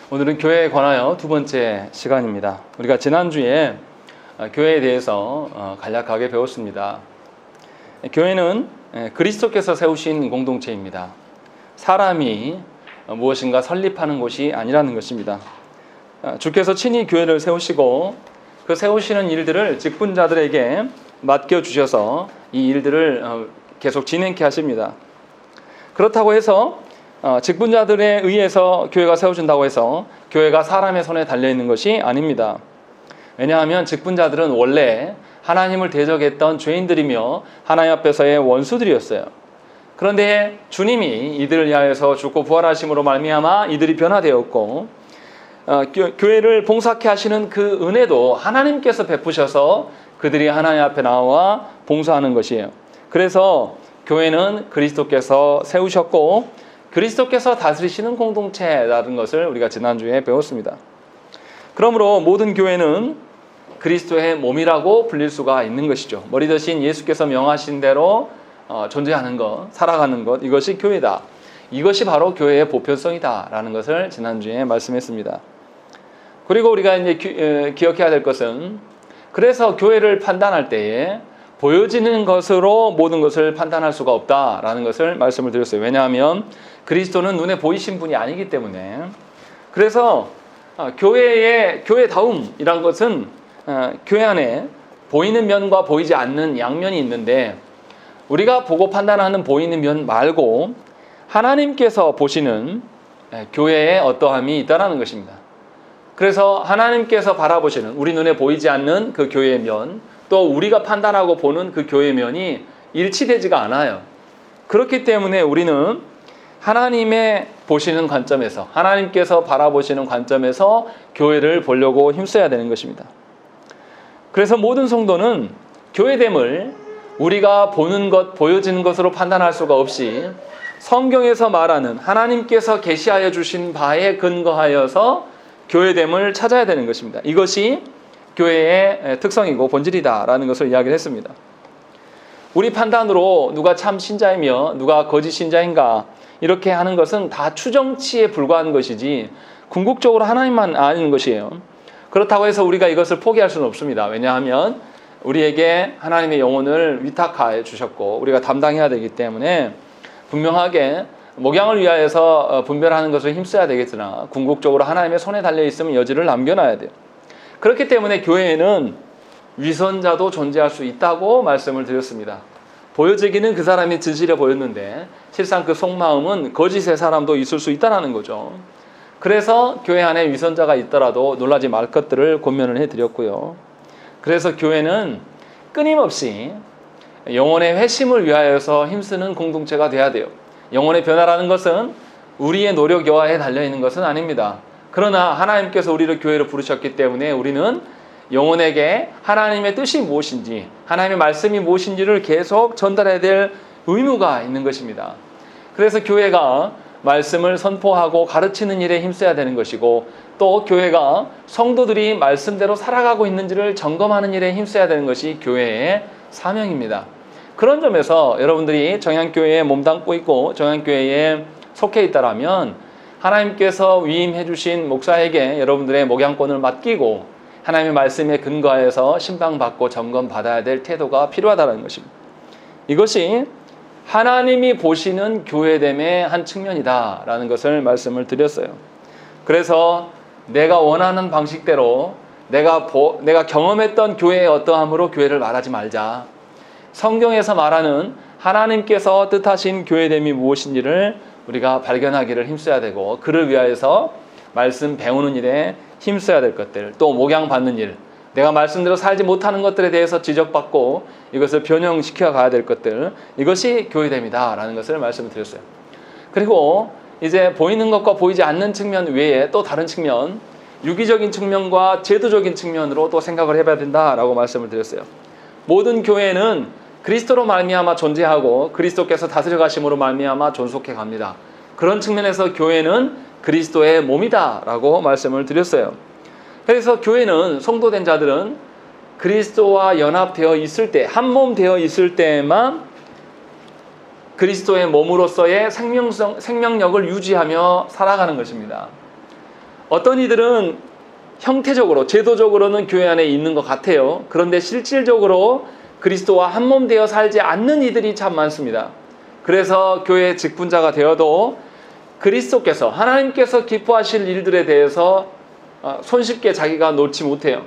오늘은 교회에 관하여 두 번째 시간입니다. 우리가 지난주에 교회에 대해서 간략하게 배웠습니다. 교회는 그리스도께서 세우신 공동체입니다. 사람이 무엇인가 설립하는 곳이 아니라는 것입니다. 주께서 친히 교회를 세우시고 그 세우시는 일들을 직분자들에게 맡겨주셔서 이 일들을 계속 진행케 하십니다. 그렇다고 해서 직분자들에 의해서 교회가 세워진다고 해서 교회가 사람의 손에 달려있는 것이 아닙니다. 왜냐하면 직분자들은 원래 하나님을 대적했던 죄인들이며 하나님 앞에서의 원수들이었어요. 그런데 주님이 이들을 위하여서 죽고 부활하심으로 말미암아 이들이 변화되었고 교회를 봉사케 하시는 그 은혜도 하나님께서 베푸셔서 그들이 하나님 앞에 나와 봉사하는 것이에요. 그래서 교회는 그리스도께서 세우셨고 그리스도께서 다스리시는 공동체라는 것을 우리가 지난주에 배웠습니다. 그러므로 모든 교회는 그리스도의 몸이라고 불릴 수가 있는 것이죠. 머리 대신 예수께서 명하신 대로 존재하는 것, 살아가는 것, 이것이 교회다. 이것이 바로 교회의 보편성이다라는 것을 지난주에 말씀했습니다. 그리고 우리가 이제 기억해야 될 것은 그래서 교회를 판단할 때에 보여지는 것으로 모든 것을 판단할 수가 없다라는 것을 말씀을 드렸어요. 왜냐하면 그리스도는 눈에 보이신 분이 아니기 때문에. 그래서 교회다움이란 것은 교회 안에 보이는 면과 보이지 않는 양면이 있는데 우리가 보고 판단하는 보이는 면 말고 하나님께서 보시는 교회의 어떠함이 있다는 것입니다. 그래서 하나님께서 바라보시는 우리 눈에 보이지 않는 그 교회의 면, 또 우리가 판단하고 보는 그 교회의 면이 일치되지가 않아요. 그렇기 때문에 우리는 하나님의 보시는 관점에서, 하나님께서 바라보시는 관점에서 교회를 보려고 힘써야 되는 것입니다. 그래서 모든 성도는 교회됨을 우리가 보는 것, 보여지는 것으로 판단할 수가 없이 성경에서 말하는 하나님께서 계시하여 주신 바에 근거하여서 교회됨을 찾아야 되는 것입니다. 이것이 교회의 특성이고 본질이다라는 것을 이야기를 했습니다. 우리 판단으로 누가 참 신자이며 누가 거짓 신자인가 이렇게 하는 것은 다 추정치에 불과한 것이지 궁극적으로 하나님만 아는 것이에요. 그렇다고 해서 우리가 이것을 포기할 수는 없습니다. 왜냐하면 우리에게 하나님의 영혼을 위탁하여 주셨고 우리가 담당해야 되기 때문에 분명하게 목양을 위하여서 분별하는 것을 힘써야 되겠으나 궁극적으로 하나님의 손에 달려있으면 여지를 남겨놔야 돼요. 그렇기 때문에 교회에는 위선자도 존재할 수 있다고 말씀을 드렸습니다. 보여지기는 그 사람이 진실해 보였는데 실상 그 속마음은 거짓의 사람도 있을 수 있다는 거죠. 그래서 교회 안에 위선자가 있더라도 놀라지 말 것들을 권면을 해드렸고요. 그래서 교회는 끊임없이 영혼의 회심을 위하여서 힘쓰는 공동체가 돼야 돼요. 영혼의 변화라는 것은 우리의 노력 여하에 달려있는 것은 아닙니다. 그러나 하나님께서 우리를 교회로 부르셨기 때문에 우리는 영혼에게 하나님의 뜻이 무엇인지 하나님의 말씀이 무엇인지를 계속 전달해야 될 의무가 있는 것입니다. 그래서 교회가 말씀을 선포하고 가르치는 일에 힘써야 되는 것이고 또 교회가 성도들이 말씀대로 살아가고 있는지를 점검하는 일에 힘써야 되는 것이 교회의 사명입니다. 그런 점에서 여러분들이 정향교회에 몸담고 있고 정향교회에 속해 있다라면 하나님께서 위임해 주신 목사에게 여러분들의 목양권을 맡기고 하나님의 말씀에 근거하여서 신방받고 점검받아야 될 태도가 필요하다는 것입니다. 이것이 하나님이 보시는 교회됨의 한 측면이다라는 것을 말씀을 드렸어요. 그래서 내가 원하는 방식대로 내가 경험했던 교회의 어떠함으로 교회를 말하지 말자. 성경에서 말하는 하나님께서 뜻하신 교회됨이 무엇인지를 우리가 발견하기를 힘써야 되고 그를 위하여서 말씀 배우는 일에 힘써야 될 것들, 또 목양 받는 일, 내가 말씀대로 살지 못하는 것들에 대해서 지적받고 이것을 변형시켜 가야 될 것들, 이것이 교회됨이다라는 것을 말씀을 드렸어요. 그리고 이제 보이는 것과 보이지 않는 측면 외에 또 다른 측면, 유기적인 측면과 제도적인 측면으로 또 생각을 해봐야 된다라고 말씀을 드렸어요. 모든 교회는 그리스도로 말미암아 존재하고 그리스도께서 다스려 가심으로 말미암아 존속해 갑니다. 그런 측면에서 교회는 그리스도의 몸이다라고 말씀을 드렸어요. 그래서 교회는 성도된 자들은 그리스도와 연합되어 있을 때, 한 몸 되어 있을 때에만 그리스도의 몸으로서의 생명력을 유지하며 살아가는 것입니다. 어떤 이들은 형태적으로, 제도적으로는 교회 안에 있는 것 같아요. 그런데 실질적으로 그리스도와 한몸 되어 살지 않는 이들이 참 많습니다. 그래서 교회의 직분자가 되어도 그리스도께서, 하나님께서 기뻐하실 일들에 대해서 손쉽게 자기가 놓지 못해요.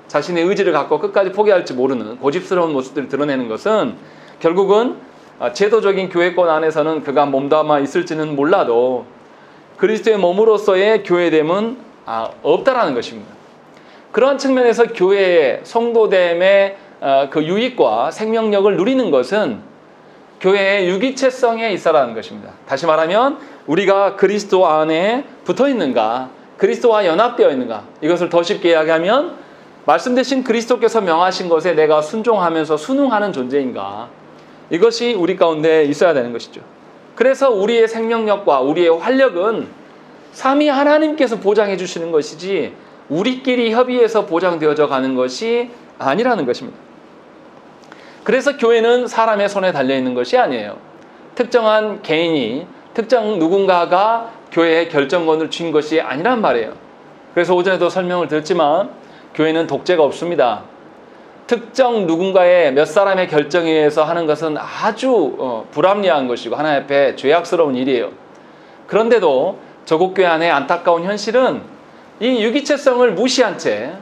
자신의 의지를 갖고 끝까지 포기할지 모르는 고집스러운 모습들을 드러내는 것은 결국은 제도적인 교회권 안에서는 그가 몸담아 있을지는 몰라도 그리스도의 몸으로서의 교회됨은 없다라는 것입니다. 그런 측면에서 교회의 성도됨의 그 유익과 생명력을 누리는 것은 교회의 유기체성에 있어라는 것입니다. 다시 말하면 우리가 그리스도 안에 붙어 있는가, 그리스도와 연합되어 있는가, 이것을 더 쉽게 이야기하면 말씀 대신 그리스도께서 명하신 것에 내가 순종하면서 순응하는 존재인가, 이것이 우리 가운데 있어야 되는 것이죠. 그래서 우리의 생명력과 우리의 활력은 삼위 하나님께서 보장해 주시는 것이지 우리끼리 협의해서 보장되어져 가는 것이 아니라는 것입니다. 그래서 교회는 사람의 손에 달려있는 것이 아니에요. 특정한 개인이, 특정 누군가가 교회의 결정권을 쥔 것이 아니란 말이에요. 그래서 오전에도 설명을 드렸지만 교회는 독재가 없습니다. 특정 누군가의 몇 사람의 결정에 의해서 하는 것은 아주 불합리한 것이고 하나님 앞에 죄악스러운 일이에요. 그런데도 저국교회 안에 안타까운 현실은 이 유기체성을 무시한 채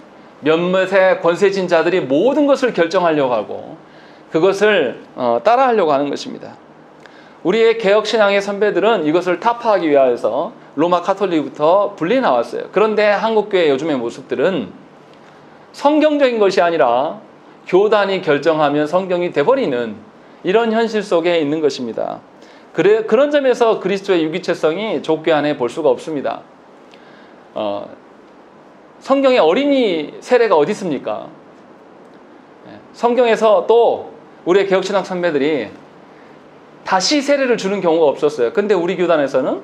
몇몇의 권세진 자들이 모든 것을 결정하려고 하고 그것을 따라하려고 하는 것입니다. 우리의 개혁신앙의 선배들은 이것을 타파하기 위하여서 로마 카톨릭부터 분리해 나왔어요. 그런데 한국교회 요즘의 모습들은 성경적인 것이 아니라 교단이 결정하면 성경이 돼버리는 이런 현실 속에 있는 것입니다. 그런 점에서 그리스도의 유기체성이 족교 안에 볼 수가 없습니다. 성경에 어린이 세례가 어디 있습니까? 성경에서 또 우리의 개혁신학 선배들이 다시 세례를 주는 경우가 없었어요. 근데 우리 교단에서는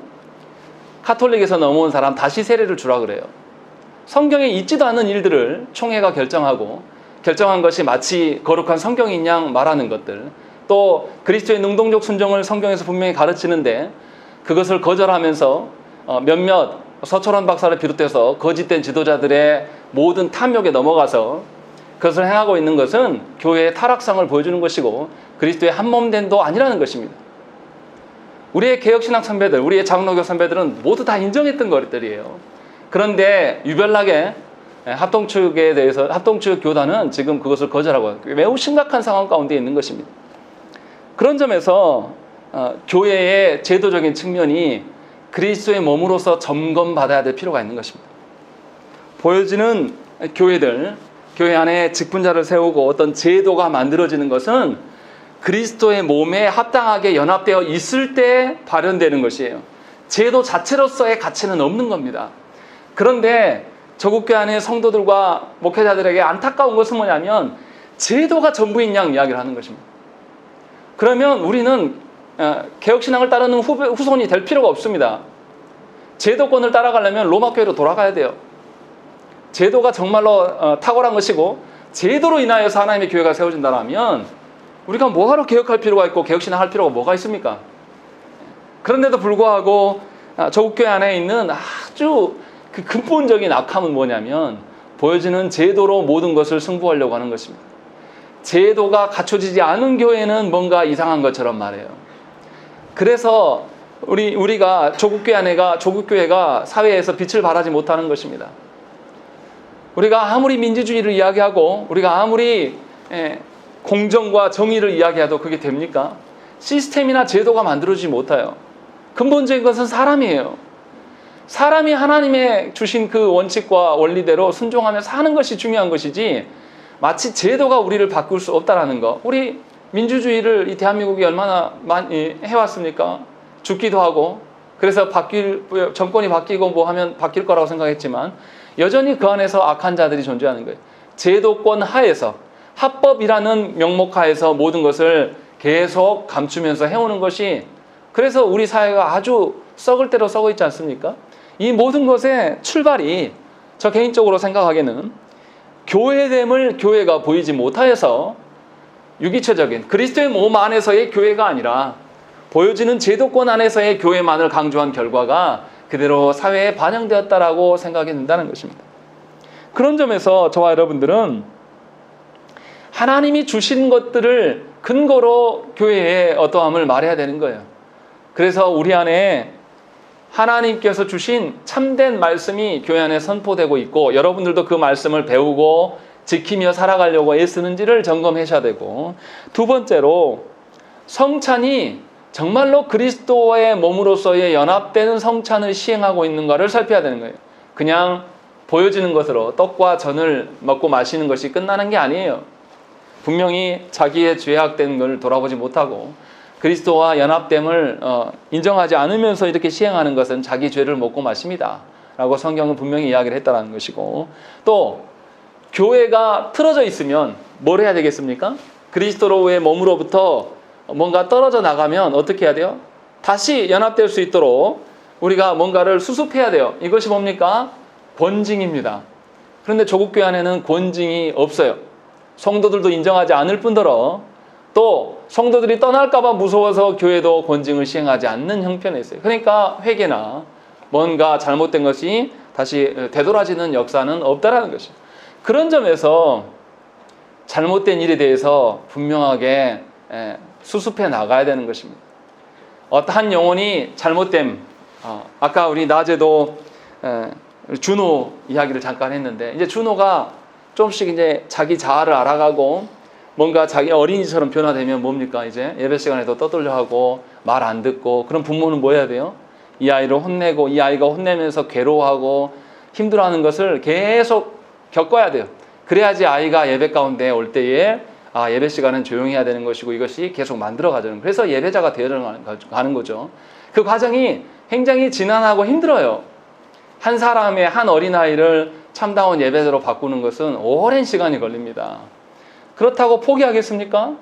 카톨릭에서 넘어온 사람 다시 세례를 주라 그래요. 성경에 있지도 않은 일들을 총회가 결정하고 결정한 것이 마치 거룩한 성경인 양 말하는 것들, 또 그리스도의 능동적 순종을 성경에서 분명히 가르치는데 그것을 거절하면서 몇몇 서철원 박사를 비롯해서 거짓된 지도자들의 모든 탐욕에 넘어가서 그것을 행하고 있는 것은 교회의 타락상을 보여주는 것이고 그리스도의 한몸됨도 아니라는 것입니다. 우리의 개혁신학 선배들, 우리의 장로교 선배들은 모두 다 인정했던 것들이에요. 그런데 유별나게 합동측에 대해서, 합동측 교단은 지금 그것을 거절하고 매우 심각한 상황 가운데 있는 것입니다. 그런 점에서 교회의 제도적인 측면이 그리스도의 몸으로서 점검받아야 될 필요가 있는 것입니다. 보여지는 교회들, 교회 안에 직분자를 세우고 어떤 제도가 만들어지는 것은 그리스도의 몸에 합당하게 연합되어 있을 때 발현되는 것이에요. 제도 자체로서의 가치는 없는 겁니다. 그런데 저국교회 안의 성도들과 목회자들에게 안타까운 것은 뭐냐면 제도가 전부인 양 이야기를 하는 것입니다. 그러면 우리는 개혁신앙을 따르는 후손이 될 필요가 없습니다. 제도권을 따라가려면 로마교회로 돌아가야 돼요. 제도가 정말로 탁월한 것이고 제도로 인하여서 하나님의 교회가 세워진다면 우리가 뭐하러 개혁할 필요가 있고 개혁신앙 할 필요가 뭐가 있습니까? 그런데도 불구하고 저국교회 안에 있는 아주 그 근본적인 악함은 뭐냐면 보여지는 제도로 모든 것을 승부하려고 하는 것입니다. 제도가 갖춰지지 않은 교회는 뭔가 이상한 것처럼 말해요. 그래서 우리가 조국교회가 사회에서 빛을 발하지 못하는 것입니다. 우리가 아무리 민주주의를 이야기하고 우리가 아무리 공정과 정의를 이야기해도 그게 됩니까? 시스템이나 제도가 만들어지지 못해요. 근본적인 것은 사람이에요. 사람이 하나님의 주신 그 원칙과 원리대로 순종하며 사는 것이 중요한 것이지 마치 제도가 우리를 바꿀 수 없다라는 거. 우리 민주주의를 이 대한민국이 얼마나 많이 해왔습니까? 죽기도 하고 그래서 정권이 바뀌고 뭐 하면 바뀔 거라고 생각했지만 여전히 그 안에서 악한 자들이 존재하는 거예요. 제도권 하에서 합법이라는 명목 하에서 모든 것을 계속 감추면서 해오는 것이 그래서 우리 사회가 아주 썩을 대로 썩어 있지 않습니까? 이 모든 것의 출발이 저 개인적으로 생각하기에는 교회됨을 교회가 보이지 못하여서 유기체적인 그리스도의 몸 안에서의 교회가 아니라 보여지는 제도권 안에서의 교회만을 강조한 결과가 그대로 사회에 반영되었다라고 생각이 든다는 것입니다. 그런 점에서 저와 여러분들은 하나님이 주신 것들을 근거로 교회의 어떠함을 말해야 되는 거예요. 그래서 우리 안에 하나님께서 주신 참된 말씀이 교회 안에 선포되고 있고, 여러분들도 그 말씀을 배우고 지키며 살아가려고 애쓰는지를 점검하셔야 되고, 두 번째로 성찬이 정말로 그리스도의 몸으로서의 연합되는 성찬을 시행하고 있는가를 살펴야 되는 거예요. 그냥 보여지는 것으로 떡과 전을 먹고 마시는 것이 끝나는 게 아니에요. 분명히 자기의 죄악된 걸 돌아보지 못하고 그리스도와 연합됨을 인정하지 않으면서 이렇게 시행하는 것은 자기 죄를 먹고 마십니다 라고 성경은 분명히 이야기를 했다는 것이고, 또 교회가 틀어져 있으면 뭘 해야 되겠습니까? 그리스도로의 몸으로부터 뭔가 떨어져 나가면 어떻게 해야 돼요? 다시 연합될 수 있도록 우리가 뭔가를 수습해야 돼요. 이것이 뭡니까? 권징입니다. 그런데 조국교회 안에는 권징이 없어요. 성도들도 인정하지 않을 뿐더러 또 성도들이 떠날까봐 무서워서 교회도 권징을 시행하지 않는 형편에 있어요. 그러니까 회개나 뭔가 잘못된 것이 다시 되돌아지는 역사는 없다라는 것이죠. 그런 점에서 잘못된 일에 대해서 분명하게 수습해 나가야 되는 것입니다. 어떠한 영혼이 잘못됨, 아까 우리 낮에도 준호 이야기를 잠깐 했는데, 이제 준호가 조금씩 이제 자기 자아를 알아가고 뭔가 자기 어린이처럼 변화되면 뭡니까? 이제 예배 시간에도 떠들려 하고 말 안 듣고, 그럼 부모는 뭐 해야 돼요? 이 아이를 혼내고, 이 아이가 혼내면서 괴로워하고 힘들어하는 것을 계속 겪어야 돼요. 그래야지 아이가 예배 가운데 올 때에 예배 시간은 조용히 해야 되는 것이고, 이것이 계속 만들어가죠. 그래서 예배자가 되어가는 거죠. 그 과정이 굉장히 지난하고 힘들어요. 한 사람의 한 어린아이를 참다운 예배자로 바꾸는 것은 오랜 시간이 걸립니다. 그렇다고 포기하겠습니까?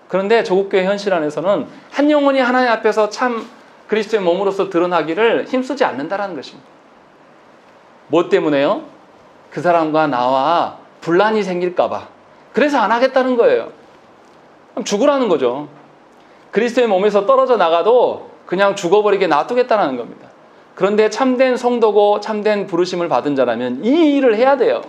그런데 조국교회 현실 안에서는 한 영혼이 하나님 앞에서 참 그리스도의 몸으로서 드러나기를 힘쓰지 않는다는 것입니다. 뭐 때문에요? 그 사람과 나와 분란이 생길까 봐. 그래서 안 하겠다는 거예요. 그럼 죽으라는 거죠. 그리스도의 몸에서 떨어져 나가도 그냥 죽어버리게 놔두겠다는 겁니다. 그런데 참된 성도고 참된 부르심을 받은 자라면 이 일을 해야 돼요.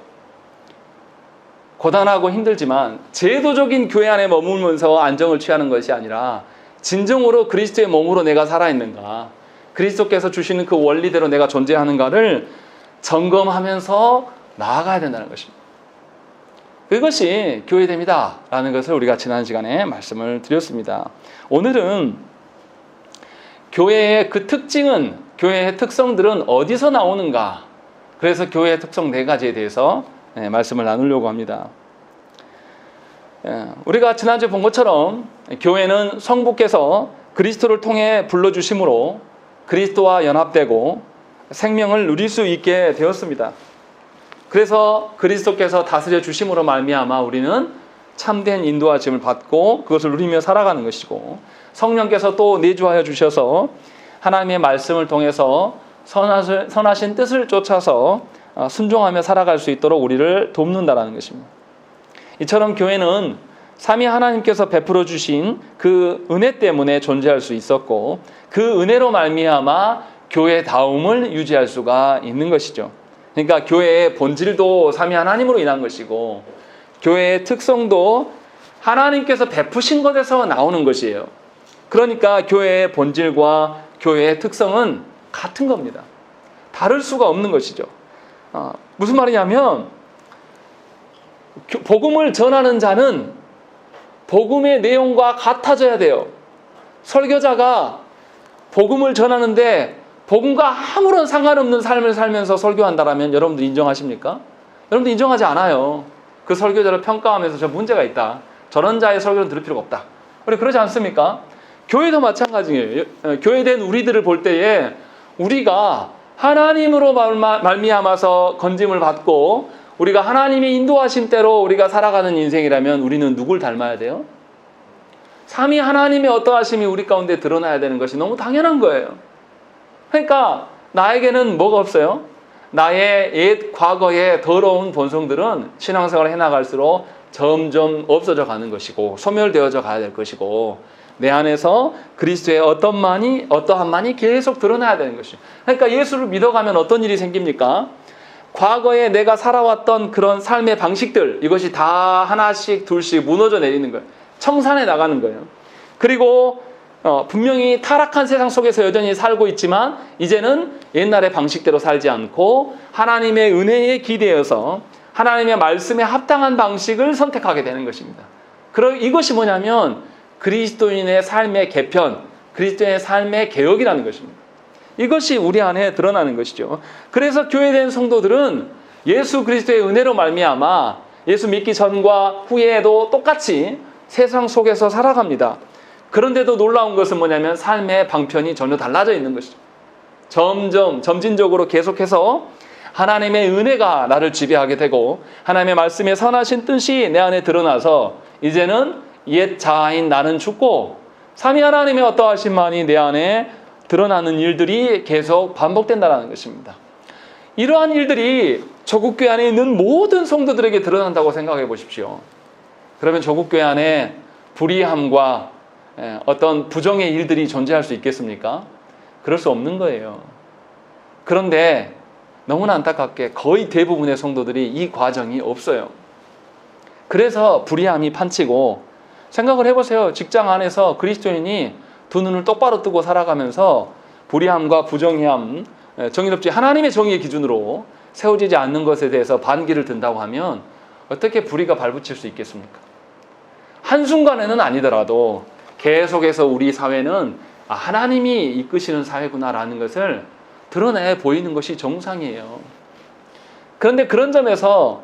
고단하고 힘들지만 제도적인 교회 안에 머물면서 안정을 취하는 것이 아니라 진정으로 그리스도의 몸으로 내가 살아있는가, 그리스도께서 주시는 그 원리대로 내가 존재하는가를 점검하면서 나아가야 된다는 것입니다. 그것이 교회됨이다 라는 것을 우리가 지난 시간에 말씀을 드렸습니다. 오늘은 교회의 그 특징은, 교회의 특성들은 어디서 나오는가, 그래서 교회의 특성 4가지에 대해서 말씀을 나누려고 합니다. 우리가 지난주에 본 것처럼 교회는 성부께서 그리스도를 통해 불러주심으로 그리스도와 연합되고 생명을 누릴 수 있게 되었습니다. 그래서 그리스도께서 다스려 주심으로 말미암아 우리는 참된 인도하심을 받고 그것을 누리며 살아가는 것이고, 성령께서 또 내주하여 주셔서 하나님의 말씀을 통해서 선하신 뜻을 쫓아서 순종하며 살아갈 수 있도록 우리를 돕는다라는 것입니다. 이처럼 교회는 삼위 하나님께서 베풀어 주신 그 은혜 때문에 존재할 수 있었고, 그 은혜로 말미암아 교회다움을 유지할 수가 있는 것이죠. 그러니까 교회의 본질도 삼위 하나님으로 인한 것이고, 교회의 특성도 하나님께서 베푸신 것에서 나오는 것이에요. 그러니까 교회의 본질과 교회의 특성은 같은 겁니다. 다를 수가 없는 것이죠. 무슨 말이냐면, 복음을 전하는 자는 복음의 내용과 같아져야 돼요. 설교자가 복음을 전하는데 복음과 아무런 상관없는 삶을 살면서 설교한다라면 여러분들 인정하십니까? 여러분들 인정하지 않아요. 그 설교자를 평가하면서 저 문제가 있다, 저런 자의 설교는 들을 필요가 없다, 우리 그러지 않습니까? 교회도 마찬가지예요. 교회된 우리들을 볼 때에 우리가 하나님으로 말미암아서 건짐을 받고 우리가 하나님의 인도하신 대로 우리가 살아가는 인생이라면 우리는 누굴 닮아야 돼요? 삼위 하나님의 어떠하심이 우리 가운데 드러나야 되는 것이 너무 당연한 거예요. 그러니까 나에게는 뭐가 없어요? 나의 옛 과거의 더러운 본성들은 신앙생활을 해나갈수록 점점 없어져 가는 것이고 소멸되어져 가야 될 것이고, 내 안에서 그리스도의 어떠함만이 계속 드러나야 되는 것이죠. 그러니까 예수를 믿어가면 어떤 일이 생깁니까? 과거에 내가 살아왔던 그런 삶의 방식들, 이것이 다 하나씩 둘씩 무너져 내리는 거예요. 청산해 나가는 거예요. 그리고 분명히 타락한 세상 속에서 여전히 살고 있지만 이제는 옛날의 방식대로 살지 않고 하나님의 은혜에 기대어서 하나님의 말씀에 합당한 방식을 선택하게 되는 것입니다. 이것이 뭐냐면 그리스도인의 삶의 개편, 그리스도인의 삶의 개혁이라는 것입니다. 이것이 우리 안에 드러나는 것이죠. 그래서 교회된 성도들은 예수 그리스도의 은혜로 말미암아 예수 믿기 전과 후에도 똑같이 세상 속에서 살아갑니다. 그런데도 놀라운 것은 뭐냐면 삶의 방편이 전혀 달라져 있는 것이죠. 점진적으로 계속해서 하나님의 은혜가 나를 지배하게 되고 하나님의 말씀에 선하신 뜻이 내 안에 드러나서 이제는 옛 자아인 나는 죽고 삼위 하나님의 어떠하심만이 내 안에 드러나는 일들이 계속 반복된다는 것입니다. 이러한 일들이 조국교회 안에 있는 모든 성도들에게 드러난다고 생각해 보십시오. 그러면 조국교회 안에 불의함과 어떤 부정의 일들이 존재할 수 있겠습니까? 그럴 수 없는 거예요. 그런데 너무나 안타깝게 거의 대부분의 성도들이 이 과정이 없어요. 그래서 불의함이 판치고 생각을 해보세요. 직장 안에서 그리스도인이 두 눈을 똑바로 뜨고 살아가면서 불의함과 부정의함, 정의롭지 하나님의 정의의 기준으로 세워지지 않는 것에 대해서 반기를 든다고 하면 어떻게 불의가 발붙일 수 있겠습니까? 한순간에는 아니더라도 계속해서 우리 사회는 하나님이 이끄시는 사회구나라는 것을 드러내 보이는 것이 정상이에요. 그런데 그런 점에서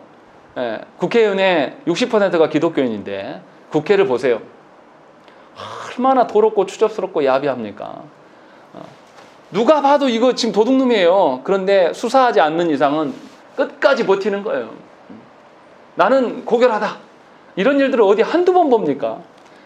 국회의원의 60%가 기독교인인데 국회를 보세요. 얼마나 더럽고 추접스럽고 야비합니까? 누가 봐도 이거 지금 도둑놈이에요. 그런데 수사하지 않는 이상은 끝까지 버티는 거예요. 나는 고결하다. 이런 일들을 어디 한두 번 봅니까?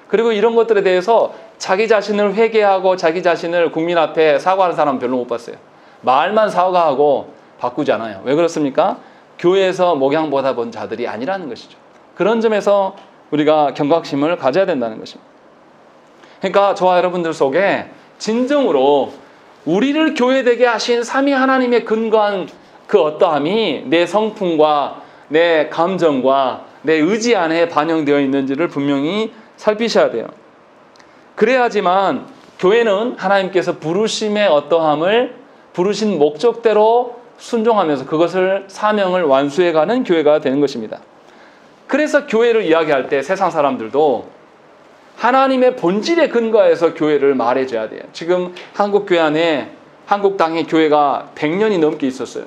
그리고 이런 것들에 대해서 자기 자신을 회개하고 자기 자신을 국민 앞에 사과하는 사람은 별로 못 봤어요. 말만 사과하고 바꾸지 않아요. 왜 그렇습니까? 교회에서 목양 보다 본 자들이 아니라는 것이죠. 그런 점에서 우리가 경각심을 가져야 된다는 것입니다. 그러니까 저와 여러분들 속에 진정으로 우리를 교회되게 하신 삼위 하나님의 근거한 그 어떠함이 내 성품과 내 감정과 내 의지 안에 반영되어 있는지를 분명히 살피셔야 돼요. 그래야지만 교회는 하나님께서 부르심의 어떠함을 부르신 목적대로 순종하면서 그것을 사명을 완수해가는 교회가 되는 것입니다. 그래서 교회를 이야기할 때 세상 사람들도 하나님의 본질에 근거해서 교회를 말해줘야 돼요. 지금 한국교회 안에 한국 땅에 교회가 100년이 넘게 있었어요.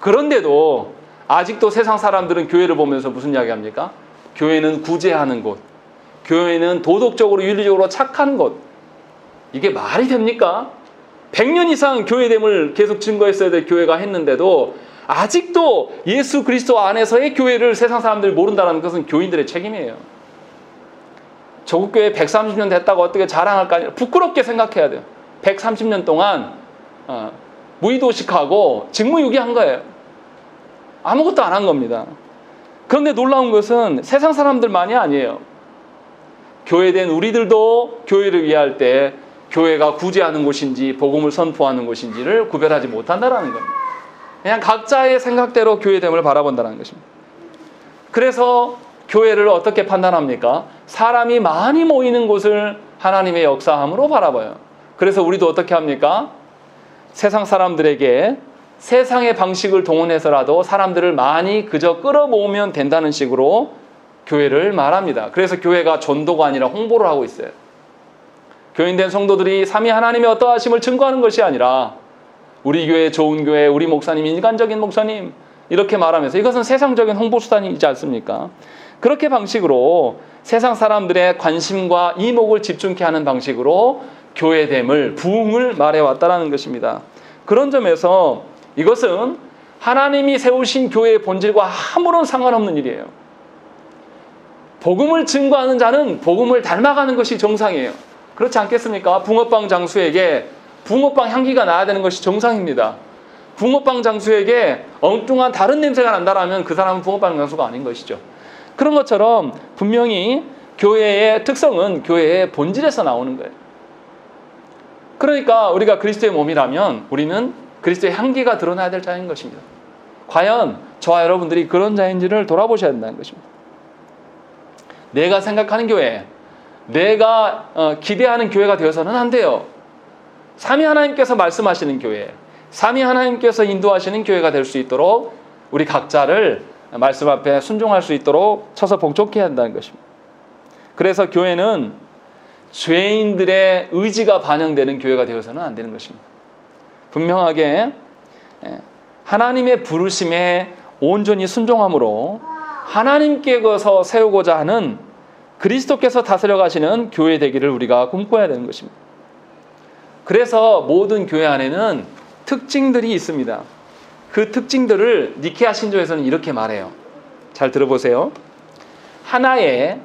그런데도 아직도 세상 사람들은 교회를 보면서 무슨 이야기합니까? 교회는 구제하는 곳, 교회는 도덕적으로 윤리적으로 착한 곳. 이게 말이 됩니까? 100년 이상 교회됨을 계속 증거했어야 될 교회가 했는데도 아직도 예수 그리스도 안에서의 교회를 세상 사람들이 모른다는 것은 교인들의 책임이에요. 조국교회 130년 됐다고 어떻게 자랑할까 아니라 부끄럽게 생각해야 돼요. 130년 동안 무의도식하고 직무유기한 거예요. 아무것도 안 한 겁니다. 그런데 놀라운 것은 세상 사람들만이 아니에요. 교회된 우리들도 교회를 위할 때 교회가 구제하는 곳인지 복음을 선포하는 곳인지를 구별하지 못한다는 겁니다. 그냥 각자의 생각대로 교회됨을 바라본다는 것입니다. 그래서 교회를 어떻게 판단합니까? 사람이 많이 모이는 곳을 하나님의 역사함으로 바라봐요. 그래서 우리도 어떻게 합니까? 세상 사람들에게 세상의 방식을 동원해서라도 사람들을 많이 그저 끌어모으면 된다는 식으로 교회를 말합니다. 그래서 교회가 전도가 아니라 홍보를 하고 있어요. 교인된 성도들이 삼위 하나님의 어떠하심을 증거하는 것이 아니라 우리 교회 좋은 교회, 우리 목사님 인간적인 목사님 이렇게 말하면서 이것은 세상적인 홍보수단이지 않습니까? 그렇게 방식으로 세상 사람들의 관심과 이목을 집중케 하는 방식으로 교회됨을, 부흥을 말해왔다는 것입니다. 그런 점에서 이것은 하나님이 세우신 교회의 본질과 아무런 상관없는 일이에요. 복음을 증거하는 자는 복음을 닮아가는 것이 정상이에요. 그렇지 않겠습니까? 붕어빵 장수에게 붕어빵 향기가 나야 되는 것이 정상입니다. 붕어빵 장수에게 엉뚱한 다른 냄새가 난다라면 그 사람은 붕어빵 장수가 아닌 것이죠. 그런 것처럼 분명히 교회의 특성은 교회의 본질에서 나오는 거예요. 그러니까 우리가 그리스도의 몸이라면 우리는 그리스도의 향기가 드러나야 될 자인 것입니다. 과연 저와 여러분들이 그런 자인지를 돌아보셔야 된다는 것입니다. 내가 생각하는 교회, 내가 기대하는 교회가 되어서는 안 돼요. 삼위 하나님께서 말씀하시는 교회, 삼위 하나님께서 인도하시는 교회가 될 수 있도록 우리 각자를 말씀 앞에 순종할 수 있도록 쳐서 봉독해야 한다는 것입니다. 그래서 교회는 죄인들의 의지가 반영되는 교회가 되어서는 안 되는 것입니다. 분명하게 하나님의 부르심에 온전히 순종함으로 하나님께서 세우고자 하는 그리스도께서 다스려 가시는 교회 되기를 우리가 꿈꿔야 되는 것입니다. 그래서 모든 교회 안에는 특징들이 있습니다. 그 특징들을 니케아 신조에서는 이렇게 말해요. 잘 들어보세요. 하나의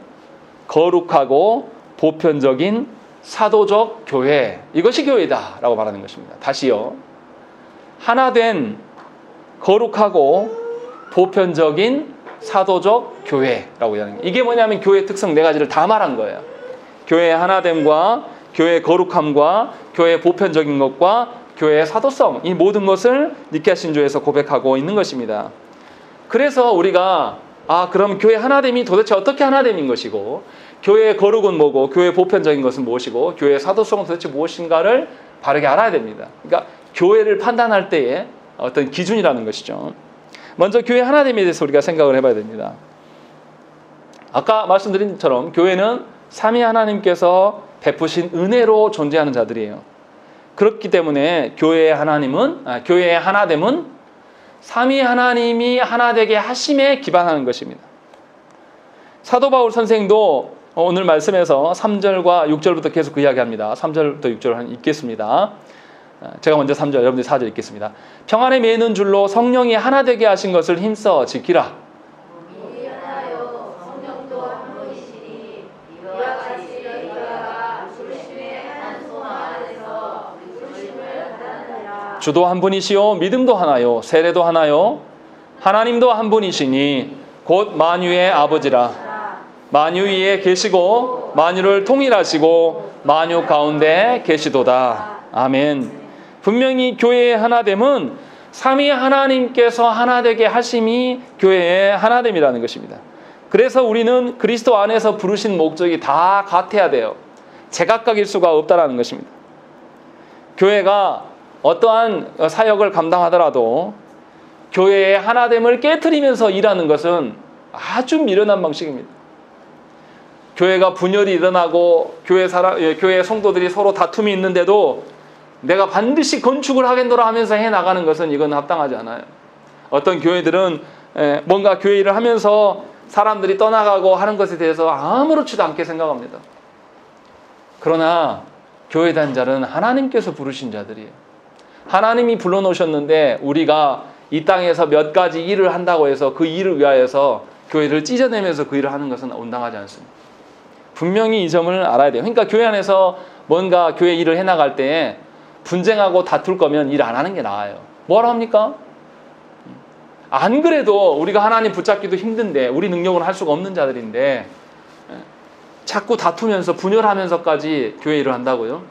거룩하고 보편적인 사도적 교회, 이것이 교회다 라고 말하는 것입니다. 다시요. 하나된 거룩하고 보편적인 사도적 교회라고 하는 거예요. 이게 뭐냐면 교회의 특성 네 가지를 다 말한 거예요. 교회의 하나됨과 교회의 거룩함과 교회의 보편적인 것과 교회의 사도성, 이 모든 것을 니케아 신조에서 고백하고 있는 것입니다. 그래서 우리가 그럼 교회 하나됨이 도대체 어떻게 하나됨인 것이고, 교회의 거룩은 뭐고, 교회의 보편적인 것은 무엇이고, 교회의 사도성은 도대체 무엇인가를 바르게 알아야 됩니다. 그러니까 교회를 판단할 때의 어떤 기준이라는 것이죠. 먼저 교회 하나됨에 대해서 우리가 생각을 해봐야 됩니다. 아까 말씀드린 것처럼 교회는 삼위 하나님께서 베푸신 은혜로 존재하는 자들이에요. 그렇기 때문에 교회의 하나됨은 삼위 하나님이 하나 되게 하심에 기반하는 것입니다. 사도 바울 선생도 오늘 말씀에서 3절과 6절부터 계속 그 이야기합니다. 3절부터 6절 읽겠습니다. 제가 먼저 3절, 여러분들이 4절 읽겠습니다. 평안에 매는 줄로 성령이 하나 되게 하신 것을 힘써 지키라. 주도 한 분이시요 믿음도 하나요 세례도 하나요 하나님도 한 분이시니 곧 만유의 아버지라. 만유 위에 계시고 만유를 통일하시고 만유 가운데 계시도다. 아멘. 분명히 교회의 하나됨은 삼위 하나님께서 하나 되게 하심이 교회의 하나됨이라는 것입니다. 그래서 우리는 그리스도 안에서 부르신 목적이 다 같아야 돼요. 제각각일 수가 없다는 것입니다. 교회가 어떠한 사역을 감당하더라도 교회의 하나됨을 깨트리면서 일하는 것은 아주 미련한 방식입니다. 교회가 분열이 일어나고 교회 성도들이 서로 다툼이 있는데도 내가 반드시 건축을 하겠노라 하면서 해나가는 것은 이건 합당하지 않아요. 어떤 교회들은 뭔가 교회 일을 하면서 사람들이 떠나가고 하는 것에 대해서 아무렇지도 않게 생각합니다. 그러나 교회 단자는 하나님께서 부르신 자들이에요. 하나님이 불러놓으셨는데 우리가 이 땅에서 몇 가지 일을 한다고 해서 그 일을 위하여서 교회를 찢어내면서 그 일을 하는 것은 온당하지 않습니다. 분명히 이 점을 알아야 돼요. 그러니까 교회 안에서 뭔가 교회 일을 해나갈 때 분쟁하고 다툴 거면 일 안 하는 게 나아요. 뭐하러 합니까? 안 그래도 우리가 하나님 붙잡기도 힘든데, 우리 능력으로 할 수가 없는 자들인데 자꾸 다투면서 분열하면서까지 교회 일을 한다고요?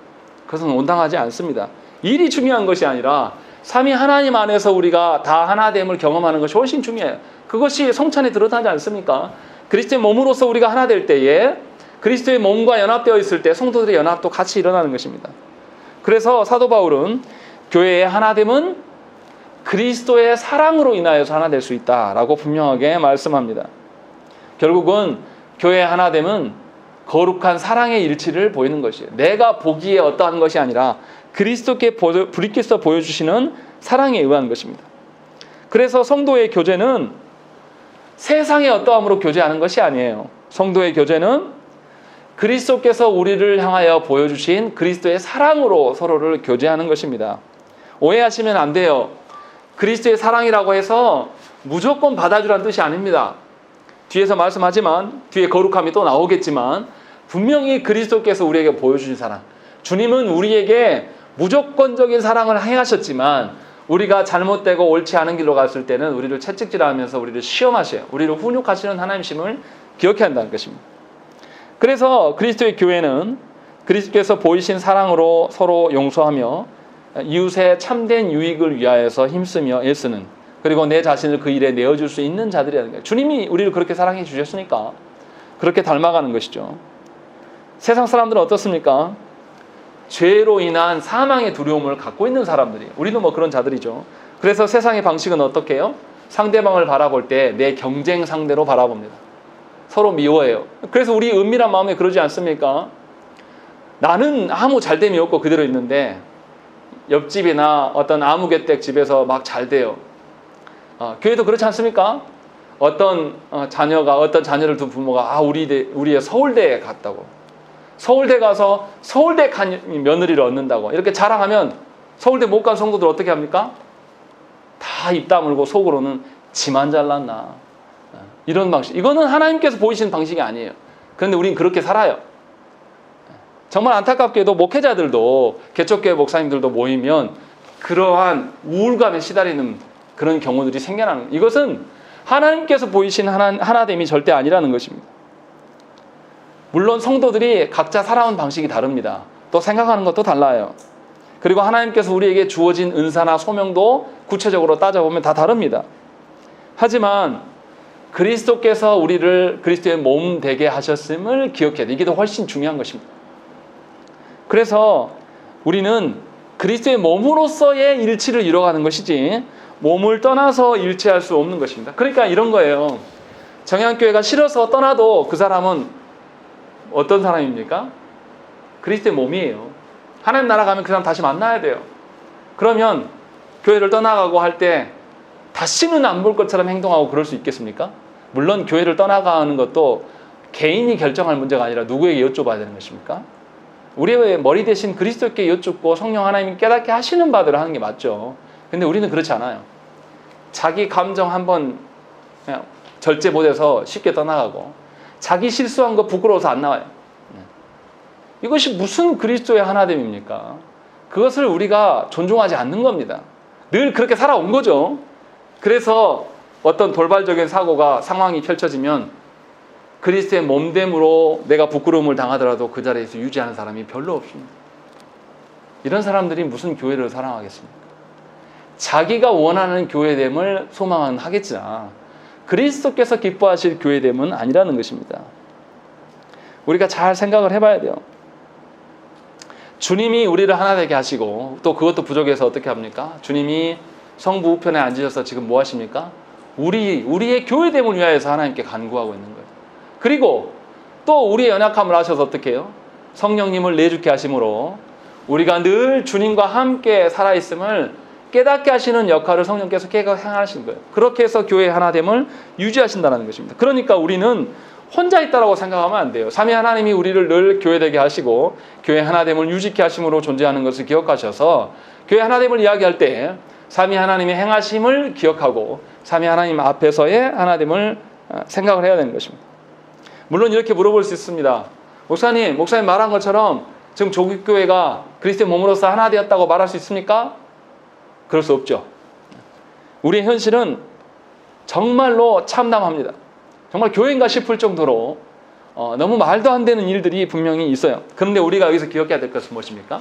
그것은 온당하지 않습니다. 일이 중요한 것이 아니라 삼위 하나님 안에서 우리가 다 하나됨을 경험하는 것이 훨씬 중요해요. 그것이 성찬에 드러나지 않습니까? 그리스도의 몸으로서 우리가 하나 될 때에 그리스도의 몸과 연합되어 있을 때 성도들의 연합도 같이 일어나는 것입니다. 그래서 사도 바울은 교회의 하나됨은 그리스도의 사랑으로 인하여서 하나 될 수 있다라고 분명하게 말씀합니다. 결국은 교회의 하나됨은 거룩한 사랑의 일치를 보이는 것이에요. 내가 보기에 어떠한 것이 아니라 그리스도께서 보여주시는 사랑에 의한 것입니다. 그래서 성도의 교제는 세상의 어떠함으로 교제하는 것이 아니에요. 성도의 교제는 그리스도께서 우리를 향하여 보여주신 그리스도의 사랑으로 서로를 교제하는 것입니다. 오해하시면 안 돼요. 그리스도의 사랑이라고 해서 무조건 받아주라는 뜻이 아닙니다. 뒤에서 말씀하지만, 뒤에 거룩함이 또 나오겠지만 분명히 그리스도께서 우리에게 보여주신 사랑, 주님은 우리에게 무조건적인 사랑을 행하셨지만 우리가 잘못되고 옳지 않은 길로 갔을 때는 우리를 채찍질하면서 우리를 시험하셔요. 우리를 훈육하시는 하나님심을 기억해야 한다는 것입니다. 그래서 그리스도의 교회는 그리스도께서 보이신 사랑으로 서로 용서하며 이웃의 참된 유익을 위하여서 힘쓰며 애쓰는, 그리고 내 자신을 그 일에 내어줄 수 있는 자들이라는 거예요. 주님이 우리를 그렇게 사랑해 주셨으니까 그렇게 닮아가는 것이죠. 세상 사람들은 어떻습니까? 죄로 인한 사망의 두려움을 갖고 있는 사람들이, 우리도 뭐 그런 자들이죠. 그래서 세상의 방식은 어떻게 해요? 상대방을 바라볼 때 내 경쟁 상대로 바라봅니다. 서로 미워해요. 그래서 우리 은밀한 마음에 그러지 않습니까? 나는 아무 잘됨이 없고 그대로 있는데 옆집이나 어떤 아무개댁 집에서 막 잘 돼요. 교회도 그렇지 않습니까? 어떤 자녀를 둔 부모가 우리의 서울대에 갔다고, 서울대 가서 서울대 간 며느리를 얻는다고 이렇게 자랑하면 서울대 못 간 성도들 어떻게 합니까? 다 입 다물고 속으로는 지만 잘났나, 이런 방식. 이거는 하나님께서 보이시는 방식이 아니에요. 그런데 우린 그렇게 살아요. 정말 안타깝게도 목회자들도, 개척교회 목사님들도 모이면 그러한 우울감에 시달리는 그런 경우들이 생겨나는, 이것은 하나님께서 보이신 하나됨이 절대 아니라는 것입니다. 물론 성도들이 각자 살아온 방식이 다릅니다. 또 생각하는 것도 달라요. 그리고 하나님께서 우리에게 주어진 은사나 소명도 구체적으로 따져보면 다 다릅니다. 하지만 그리스도께서 우리를 그리스도의 몸 되게 하셨음을 기억해야 돼. 이게 더 훨씬 중요한 것입니다. 그래서 우리는 그리스도의 몸으로서의 일치를 이뤄가는 것이지 몸을 떠나서 일치할 수 없는 것입니다. 그러니까 이런 거예요. 정향교회가 싫어서 떠나도 그 사람은 어떤 사람입니까? 그리스도의 몸이에요. 하나님 나라 가면 그 사람 다시 만나야 돼요. 그러면 교회를 떠나가고 할 때 다시는 안 볼 것처럼 행동하고 그럴 수 있겠습니까? 물론 교회를 떠나가는 것도 개인이 결정할 문제가 아니라 누구에게 여쭤봐야 되는 것입니까? 우리의 머리 대신 그리스도께 여쭙고 성령 하나님이 깨닫게 하시는 바대로 하는 게 맞죠. 근데 우리는 그렇지 않아요. 자기 감정 한번 그냥 절제 못해서 쉽게 떠나가고, 자기 실수한 거 부끄러워서 안 나와요. 이것이 무슨 그리스도의 하나됨입니까? 그것을 우리가 존중하지 않는 겁니다. 늘 그렇게 살아온 거죠. 그래서 어떤 돌발적인 상황이 펼쳐지면 그리스도의 몸됨으로 내가 부끄러움을 당하더라도 그 자리에서 유지하는 사람이 별로 없습니다. 이런 사람들이 무슨 교회를 사랑하겠습니까? 자기가 원하는 교회됨을 소망은 하겠으나 그리스도께서 기뻐하실 교회됨은 아니라는 것입니다. 우리가 잘 생각을 해봐야 돼요. 주님이 우리를 하나 되게 하시고, 또 그것도 부족해서 어떻게 합니까? 주님이 성부 우편에 앉으셔서 지금 뭐 하십니까? 우리의 교회됨을 위하여서 하나님께 간구하고 있는 거예요. 그리고 또 우리의 연약함을 아셔서 어떻게 해요? 성령님을 내주게 하심으로 우리가 늘 주님과 함께 살아있음을 깨닫게 하시는 역할을 성령께서 계속 행하시는 거예요. 그렇게 해서 교회의 하나됨을 유지하신다는 것입니다. 그러니까 우리는 혼자 있다라고 생각하면 안 돼요. 삼위 하나님이 우리를 늘 교회되게 하시고 교회 하나됨을 유지케 하심으로 존재하는 것을 기억하셔서 교회 하나됨을 이야기할 때 삼위 하나님의 행하심을 기억하고 삼위 하나님 앞에서의 하나됨을 생각을 해야 되는 것입니다. 물론 이렇게 물어볼 수 있습니다. 목사님 말한 것처럼 지금 조국교회가 그리스도의 몸으로서 하나 되었다고 말할 수 있습니까? 그럴 수 없죠. 우리의 현실은 정말로 참담합니다. 정말 교회인가 싶을 정도로 너무 말도 안 되는 일들이 분명히 있어요. 그런데 우리가 여기서 기억해야 될 것은 무엇입니까?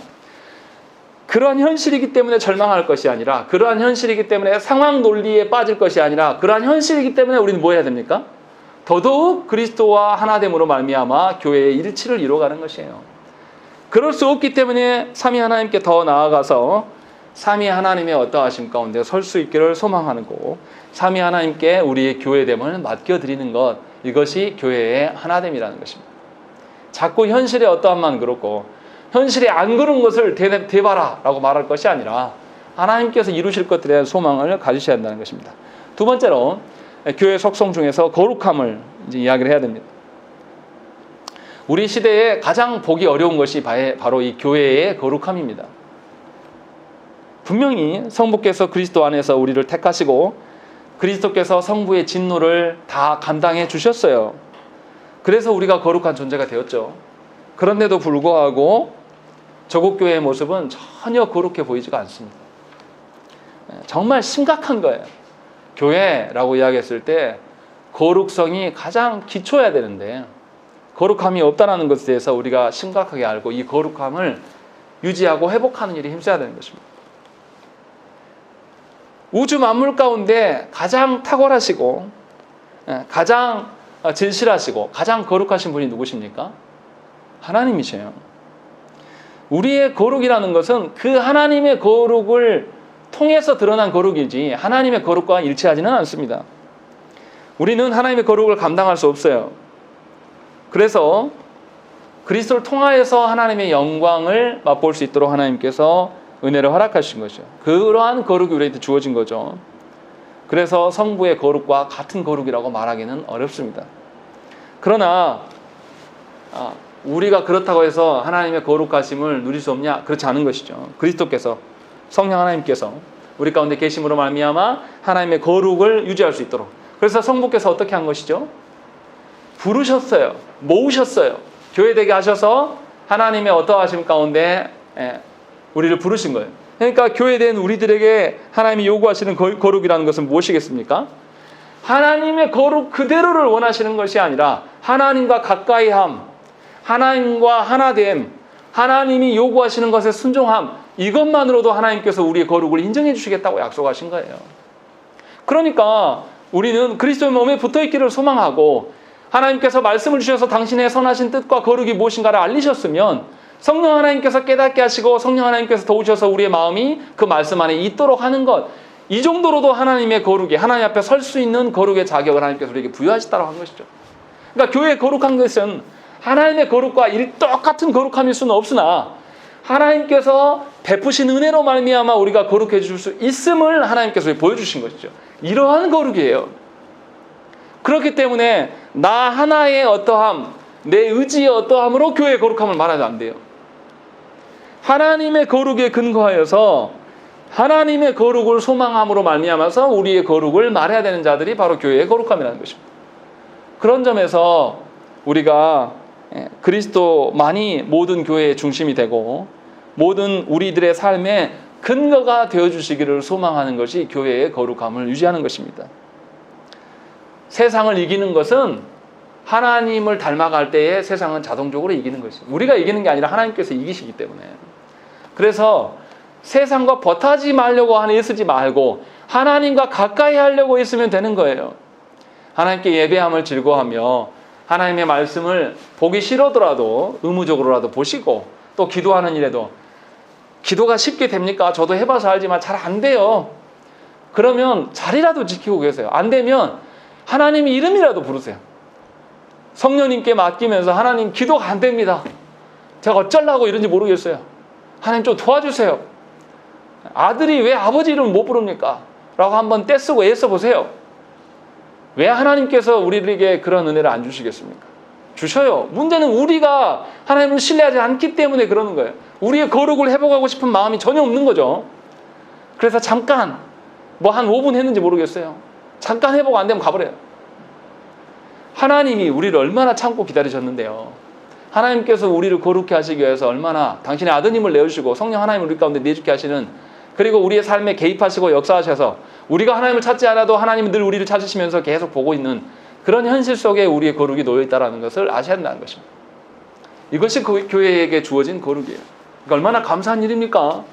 그러한 현실이기 때문에 절망할 것이 아니라, 그러한 현실이기 때문에 상황 논리에 빠질 것이 아니라, 그러한 현실이기 때문에 우리는 뭐 해야 됩니까? 더더욱 그리스도와 하나됨으로 말미암아 교회의 일치를 이루어가는 것이에요. 그럴 수 없기 때문에 삼위 하나님께 더 나아가서 삼위 하나님의 어떠하심 가운데 설 수 있기를 소망하는 거고, 삼위 하나님께 우리의 교회됨을 맡겨드리는 것, 이것이 교회의 하나됨이라는 것입니다. 자꾸 현실의 어떠함만 그렇고 현실이 안 그런 것을 대봐라 라고 말할 것이 아니라 하나님께서 이루실 것들에 대한 소망을 가지셔야 한다는 것입니다. 두 번째로 교회 속성 중에서 거룩함을 이제 이야기를 해야 됩니다. 우리 시대에 가장 보기 어려운 것이 바로 이 교회의 거룩함입니다. 분명히 성부께서 그리스도 안에서 우리를 택하시고 그리스도께서 성부의 진노를 다 감당해 주셨어요. 그래서 우리가 거룩한 존재가 되었죠. 그런데도 불구하고 조국교회의 모습은 전혀 거룩해 보이지가 않습니다. 정말 심각한 거예요. 교회라고 이야기했을 때 거룩성이 가장 기초여야 되는데 거룩함이 없다는 것에 대해서 우리가 심각하게 알고 이 거룩함을 유지하고 회복하는 일에 힘써야 되는 것입니다. 우주 만물 가운데 가장 탁월하시고 가장 진실하시고 가장 거룩하신 분이 누구십니까? 하나님이세요. 우리의 거룩이라는 것은 그 하나님의 거룩을 통해서 드러난 거룩이지 하나님의 거룩과 일치하지는 않습니다. 우리는 하나님의 거룩을 감당할 수 없어요. 그래서 그리스도를 통하여서 하나님의 영광을 맛볼 수 있도록 하나님께서 은혜를 허락하신 것이죠. 그러한 거룩이 우리에게 주어진 거죠. 그래서 성부의 거룩과 같은 거룩이라고 말하기는 어렵습니다. 그러나 우리가 그렇다고 해서 하나님의 거룩하심을 누릴 수 없냐? 그렇지 않은 것이죠. 그리스도께서 성령 하나님께서 우리 가운데 계심으로 말미암아 하나님의 거룩을 유지할 수 있도록, 그래서 성부께서 어떻게 한 것이죠? 부르셨어요. 모으셨어요. 교회되게 하셔서 하나님의 어떠하심 가운데 우리를 부르신 거예요. 그러니까 교회된 우리들에게 하나님이 요구하시는 거룩이라는 것은 무엇이겠습니까? 하나님의 거룩 그대로를 원하시는 것이 아니라 하나님과 가까이함, 하나님과 하나됨, 하나님이 요구하시는 것에 순종함, 이것만으로도 하나님께서 우리의 거룩을 인정해 주시겠다고 약속하신 거예요. 그러니까 우리는 그리스도의 몸에 붙어있기를 소망하고 하나님께서 말씀을 주셔서 당신의 선하신 뜻과 거룩이 무엇인가를 알리셨으면 성령 하나님께서 깨닫게 하시고 성령 하나님께서 도우셔서 우리의 마음이 그 말씀 안에 있도록 하는 것, 이 정도로도 하나님의 거룩이, 하나님 앞에 설 수 있는 거룩의 자격을 하나님께서 우리에게 부여하셨다고 한 것이죠. 그러니까 교회의 거룩한 것은 하나님의 거룩과 똑같은 거룩함일 수는 없으나 하나님께서 베푸신 은혜로 말미암아 우리가 거룩해 줄 수 있음을 하나님께서 보여주신 것이죠. 이러한 거룩이에요. 그렇기 때문에 나 하나의 어떠함, 내 의지의 어떠함으로 교회의 거룩함을 말하면 안 돼요. 하나님의 거룩에 근거하여서 하나님의 거룩을 소망함으로 말미암아서 우리의 거룩을 말해야 되는 자들이 바로 교회의 거룩함이라는 것입니다. 그런 점에서 우리가 그리스도만이 모든 교회의 중심이 되고 모든 우리들의 삶의 근거가 되어주시기를 소망하는 것이 교회의 거룩함을 유지하는 것입니다. 세상을 이기는 것은 하나님을 닮아갈 때에 세상은 자동적으로 이기는 것입니다. 우리가 이기는 게 아니라 하나님께서 이기시기 때문에. 그래서 세상과 버타지 말려고 애쓰지 말고 하나님과 가까이 하려고 있으면 되는 거예요. 하나님께 예배함을 즐거워하며 하나님의 말씀을 보기 싫어더라도 의무적으로라도 보시고 또 기도하는 일에도 기도가 쉽게 됩니까? 저도 해봐서 알지만 잘 안 돼요. 그러면 자리라도 지키고 계세요. 안 되면 하나님 이름이라도 부르세요. 성령님께 맡기면서 하나님 기도가 안 됩니다. 제가 어쩌려고 이런지 모르겠어요. 하나님 좀 도와주세요. 아들이 왜 아버지 이름 못 부릅니까? 라고 한번 떼쓰고 애써 보세요. 왜 하나님께서 우리에게 그런 은혜를 안 주시겠습니까? 주셔요. 문제는 우리가 하나님을 신뢰하지 않기 때문에 그러는 거예요. 우리의 거룩을 회복하고 싶은 마음이 전혀 없는 거죠. 그래서 잠깐 한 5분 했는지 모르겠어요. 잠깐 회복 안 되면 가버려요. 하나님이 우리를 얼마나 참고 기다리셨는데요. 하나님께서 우리를 거룩해 하시기 위해서 얼마나 당신의 아드님을 내어주시고 성령 하나님을 우리 가운데 내주게 하시는, 그리고 우리의 삶에 개입하시고 역사하셔서 우리가 하나님을 찾지 않아도 하나님은 늘 우리를 찾으시면서 계속 보고 있는 그런 현실 속에 우리의 거룩이 놓여있다는 것을 아셔야 한다는 것입니다. 이것이 교회에게 주어진 거룩이에요. 그러니까 얼마나 감사한 일입니까?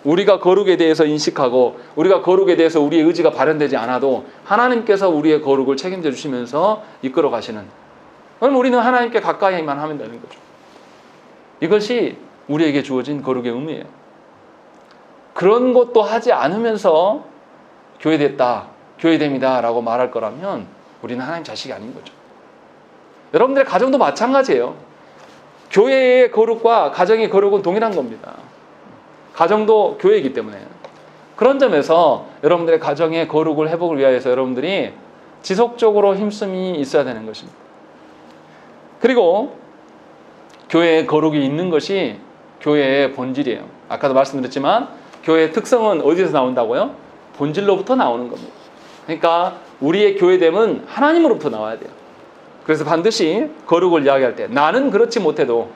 우리가 거룩에 대해서 인식하고 우리가 거룩에 대해서 우리의 의지가 발현되지 않아도 하나님께서 우리의 거룩을 책임져 주시면서 이끌어 가시는, 그럼 우리는 하나님께 가까이만 하면 되는 거죠. 이것이 우리에게 주어진 거룩의 의미예요. 그런 것도 하지 않으면서 교회됐다, 교회됩니다 라고 말할 거라면 우리는 하나님 자식이 아닌 거죠. 여러분들의 가정도 마찬가지예요. 교회의 거룩과 가정의 거룩은 동일한 겁니다. 가정도 교회이기 때문에. 그런 점에서 여러분들의 가정의 거룩을 회복을 위하여서 여러분들이 지속적으로 힘씀이 있어야 되는 것입니다. 그리고 교회의 거룩이 있는 것이 교회의 본질이에요. 아까도 말씀드렸지만 교회의 특성은 어디서 나온다고요? 본질로부터 나오는 겁니다. 그러니까 우리의 교회됨은 하나님으로부터 나와야 돼요. 그래서 반드시 거룩을 이야기할 때 나는 그렇지 못해도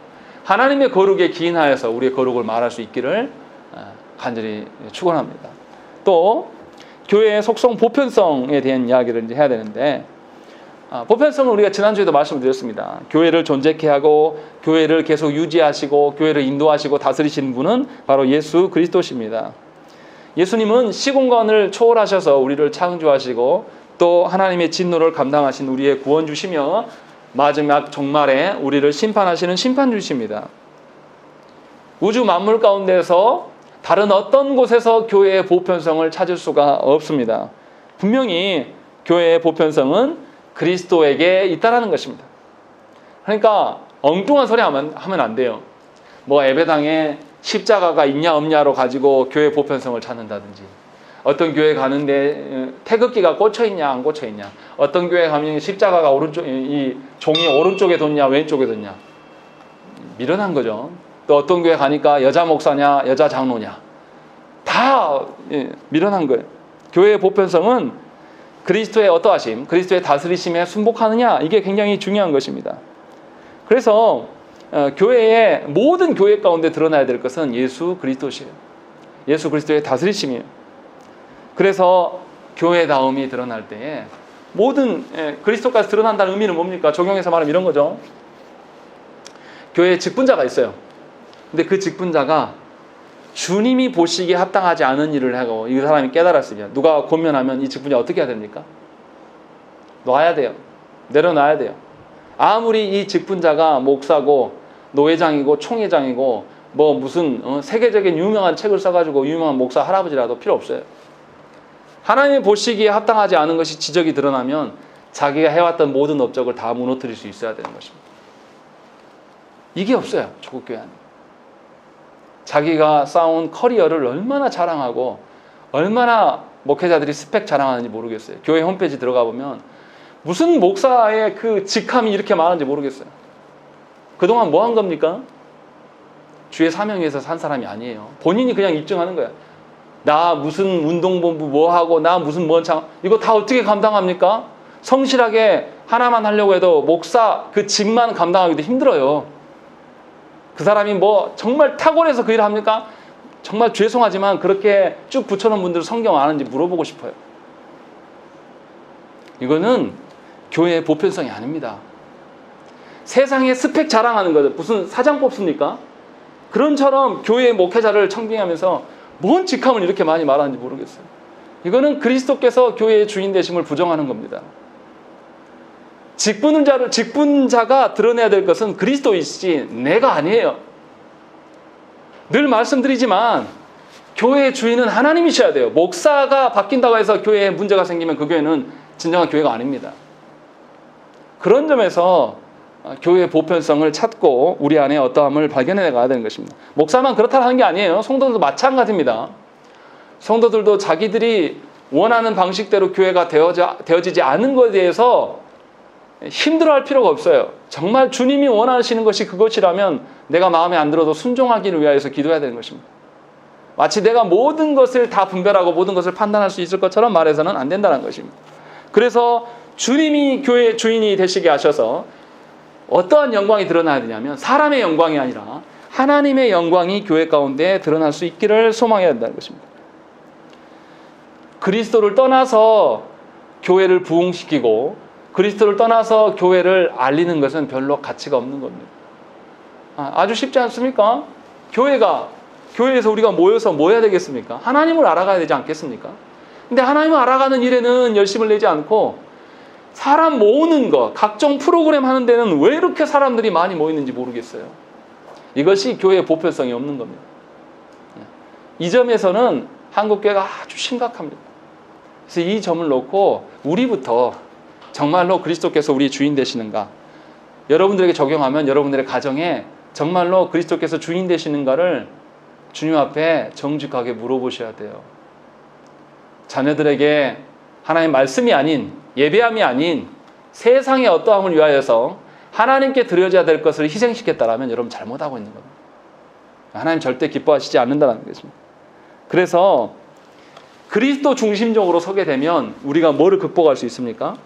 하나님의 거룩에 기인하여서 우리의 거룩을 말할 수 있기를 간절히 축원합니다. 또 교회의 속성 보편성에 대한 이야기를 이제 해야 되는데, 보편성은 우리가 지난주에도 말씀드렸습니다. 교회를 존재케 하고 교회를 계속 유지하시고 교회를 인도하시고 다스리시는 분은 바로 예수 그리스도십니다. 예수님은 시공간을 초월하셔서 우리를 창조하시고 또 하나님의 진노를 감당하신 우리의 구원주시며 마지막 종말에 우리를 심판하시는 심판주십니다. 우주 만물 가운데서 다른 어떤 곳에서 교회의 보편성을 찾을 수가 없습니다. 분명히 교회의 보편성은 그리스도에게 있다는 것입니다. 그러니까 엉뚱한 소리 하면 안 돼요. 뭐 예배당에 십자가가 있냐 없냐로 가지고 교회 보편성을 찾는다든지, 어떤 교회 가는데 태극기가 꽂혀 있냐 안 꽂혀 있냐, 어떤 교회 가면 십자가가 이 종이 오른쪽에 뒀냐 왼쪽에 뒀냐, 미련한 거죠. 또 어떤 교회 가니까 여자 목사냐 여자 장로냐, 다 미련한 거예요. 교회의 보편성은 그리스도의 어떠하심, 그리스도의 다스리심에 순복하느냐, 이게 굉장히 중요한 것입니다. 그래서 교회의 모든 교회 가운데 드러나야 될 것은 예수 그리스도시에요. 예수 그리스도의 다스리심이에요. 그래서 교회다움이 드러날 때에 모든 그리스도까지 드러난다는 의미는 뭡니까? 적용해서 말하면 이런 거죠. 교회에 직분자가 있어요. 근데 그 직분자가 주님이 보시기에 합당하지 않은 일을 하고 이 사람이 깨달았으면, 누가 권면하면 이 직분자 어떻게 해야 됩니까? 놔야 돼요. 내려놔야 돼요. 아무리 이 직분자가 목사고 노회장이고 총회장이고 뭐 무슨 세계적인 유명한 책을 써가지고 유명한 목사 할아버지라도 필요 없어요. 하나님이 보시기에 합당하지 않은 것이 지적이 드러나면 자기가 해왔던 모든 업적을 다 무너뜨릴 수 있어야 되는 것입니다. 이게 없어요, 조국교회 안에. 자기가 쌓아온 커리어를 얼마나 자랑하고 얼마나 목회자들이 스펙 자랑하는지 모르겠어요. 교회 홈페이지 들어가 보면 무슨 목사의 그 직함이 이렇게 많은지 모르겠어요. 그동안 뭐 한 겁니까? 주의 사명 위해서 산 사람이 아니에요. 본인이 그냥 입증하는 거야. 나 무슨 운동본부 뭐 하고 나 무슨 뭔 장, 이거 다 어떻게 감당합니까? 성실하게 하나만 하려고 해도 목사 그 직만 감당하기도 힘들어요. 그 사람이 뭐 정말 탁월해서 그 일을 합니까? 정말 죄송하지만 그렇게 쭉 붙여놓은 분들 성경 아는지 물어보고 싶어요. 이거는 교회의 보편성이 아닙니다. 세상에 스펙 자랑하는 거죠. 무슨 사장 뽑습니까? 그런처럼 교회의 목회자를 청빙하면서 뭔 직함을 이렇게 많이 말하는지 모르겠어요. 이거는 그리스도께서 교회의 주인 되심을 부정하는 겁니다. 직분자가 드러내야 될 것은 그리스도이시지 내가 아니에요. 늘 말씀드리지만 교회의 주인은 하나님이셔야 돼요. 목사가 바뀐다고 해서 교회에 문제가 생기면 그 교회는 진정한 교회가 아닙니다. 그런 점에서 교회의 보편성을 찾고 우리 안에 어떠함을 발견해 가야 되는 것입니다. 목사만 그렇다는 게 아니에요. 성도들도 마찬가지입니다. 성도들도 자기들이 원하는 방식대로 교회가 되어지지 않은 것에 대해서 힘들어할 필요가 없어요. 정말 주님이 원하시는 것이 그것이라면 내가 마음에 안 들어도 순종하기를 위하여서 기도해야 되는 것입니다. 마치 내가 모든 것을 다 분별하고 모든 것을 판단할 수 있을 것처럼 말해서는 안 된다는 것입니다. 그래서 주님이 교회의 주인이 되시게 하셔서 어떠한 영광이 드러나야 되냐면 사람의 영광이 아니라 하나님의 영광이 교회 가운데 드러날 수 있기를 소망해야 된다는 것입니다. 그리스도를 떠나서 교회를 부흥시키고 그리스도를 떠나서 교회를 알리는 것은 별로 가치가 없는 겁니다. 아주 쉽지 않습니까? 교회에서 우리가 모여서 뭐 해야 되겠습니까? 하나님을 알아가야 되지 않겠습니까? 근데 하나님을 알아가는 일에는 열심을 내지 않고 사람 모으는 것, 각종 프로그램 하는 데는 왜 이렇게 사람들이 많이 모이는지 모르겠어요. 이것이 교회의 보편성이 없는 겁니다. 이 점에서는 한국교회가 아주 심각합니다. 그래서 이 점을 놓고 우리부터 정말로 그리스도께서 우리 주인 되시는가, 여러분들에게 적용하면 여러분들의 가정에 정말로 그리스도께서 주인 되시는가를 주님 앞에 정직하게 물어보셔야 돼요. 자녀들에게 하나님의 말씀이 아닌, 예배함이 아닌 세상의 어떠함을 위하여서 하나님께 드려져야 될 것을 희생시켰다라면 여러분 잘못하고 있는 겁니다. 하나님 절대 기뻐하시지 않는다는 것입니다. 그래서 그리스도 중심적으로 서게 되면 우리가 뭐를 극복할 수 있습니까?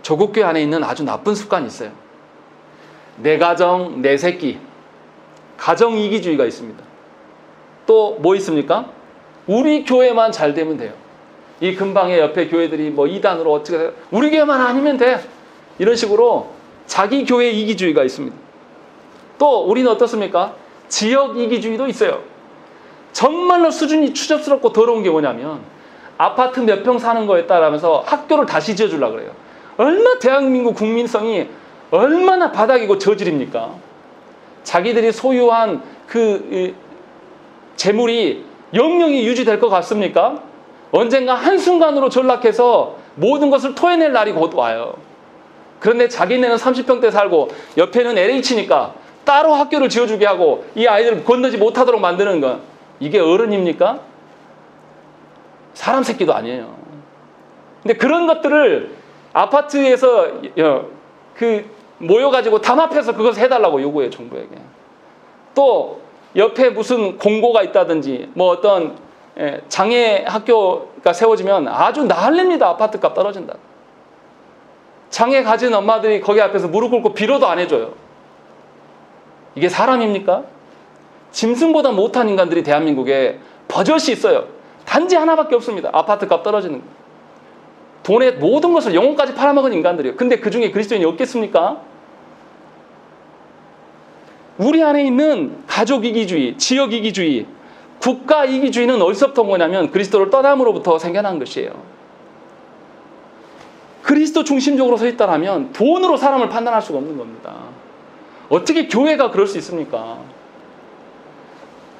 조국교회 안에 있는 아주 나쁜 습관이 있어요. 내 가정, 내 새끼, 가정이기주의가 있습니다. 또 뭐 있습니까? 우리 교회만 잘 되면 돼요. 이 근방에 옆에 교회들이 뭐 이단으로 어떻게 우리 교회만 아니면 돼. 이런 식으로 자기 교회 이기주의가 있습니다. 또 우리는 어떻습니까? 지역 이기주의도 있어요. 정말로 수준이 추접스럽고 더러운 게 뭐냐면 아파트 몇 평 사는 거에 따라서 학교를 다시 지어주려고 그래요. 얼마나 대한민국 국민성이 얼마나 바닥이고 저질입니까? 자기들이 소유한 그 재물이 영영이 유지될 것 같습니까? 언젠가 한순간으로 전락해서 모든 것을 토해낼 날이 곧 와요. 그런데 자기네는 30평대 살고 옆에는 LH니까 따로 학교를 지어주게 하고 이 아이들을 건너지 못하도록 만드는 건 이게 어른입니까? 사람 새끼도 아니에요. 근데 그런 것들을 아파트에서 모여가지고 담합해서 그것을 해달라고 요구해요, 정부에게. 또 옆에 무슨 공고가 있다든지 뭐 어떤 장애 학교가 세워지면 아주 난립니다. 아파트값 떨어진다. 장애 가진 엄마들이 거기 앞에서 무릎 꿇고 빌어도 안 해줘요. 이게 사람입니까? 짐승보다 못한 인간들이 대한민국에 버젓이 있어요. 단지 하나밖에 없습니다. 아파트값 떨어지는 거. 돈의 모든 것을 영혼까지 팔아먹은 인간들이에요. 근데 그 중에 그리스도인이 없겠습니까? 우리 안에 있는 가족 이기주의, 지역 이기주의, 국가 이기주의는 어디서부터 온 거냐면 그리스도를 떠남으로부터 생겨난 것이에요. 그리스도 중심적으로 서 있다라면 돈으로 사람을 판단할 수가 없는 겁니다. 어떻게 교회가 그럴 수 있습니까?